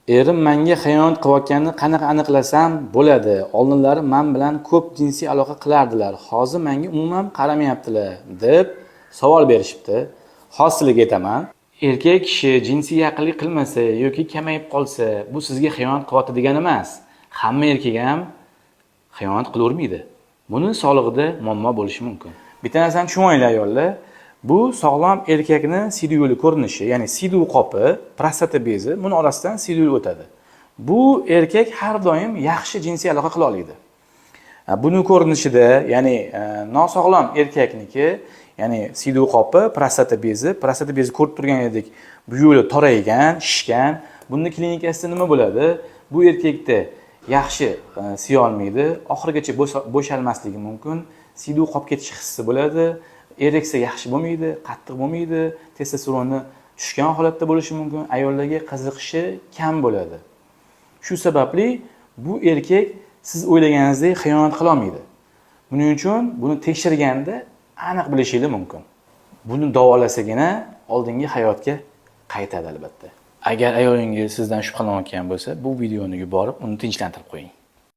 Erim menga xiyonat qilayotganini qanaqa aniqlasam bo'ladi? Oldinlari men bilan ko'p jinsiy aloqa qilardilar. Hozir menga umuman qaramayaptilar deb savol berishibdi. Hosiliga aytaman. Erkak kishi jinsiy yaqinlik qilmasa yoki kamayib qolsa, bu sizga xiyonat qilyapti degani emas. Hamma erkak ham xiyonat qilavermaydi. Buni sog'lig'ida muammo bo'lishi mumkin. Bitta narsani tushuninglar ayollar. Bu sog'lom erkakning sidyuli ko'rinishi, ya'ni sidyu qopi, prostata bezi, buni orasidan sidyul o'tadi. Bu erkak har doim yaxshi jinsiy aloqa qila oladi. Buni ko'rinishida, ya'ni nosog'lom erkakniki, ya'ni sidyu qopi, prostata bezi ko'rib turgan edik. Bu yo'li toraygan, shishgan. Bunda klinikasida nima bo'ladi? Bu erkakda yaxshi siya olmaydi, oxirigacha bo'shalmasligi mumkin, sidyu qolib ketish hissi bo'ladi. Ereksa yaxshi bo'lmaydi, qattiq bo'lmaydi, testosteronni tushgan holatda bo'lishi mumkin, ayollarga qiziqishi kam bo'ladi. Shu sababli bu erkak siz o'ylaganingizdek xiyonat qila olmaydi. Buning uchun buni tekshirganda aniq bilishingiz mumkin. Buni davolasagina oldingi hayotga qaytadi albatta. Agar ayolingiz sizdan shubhalanayotgan bo'lsa, bu videoni yuborib, uni tinchlantirib qo'ying.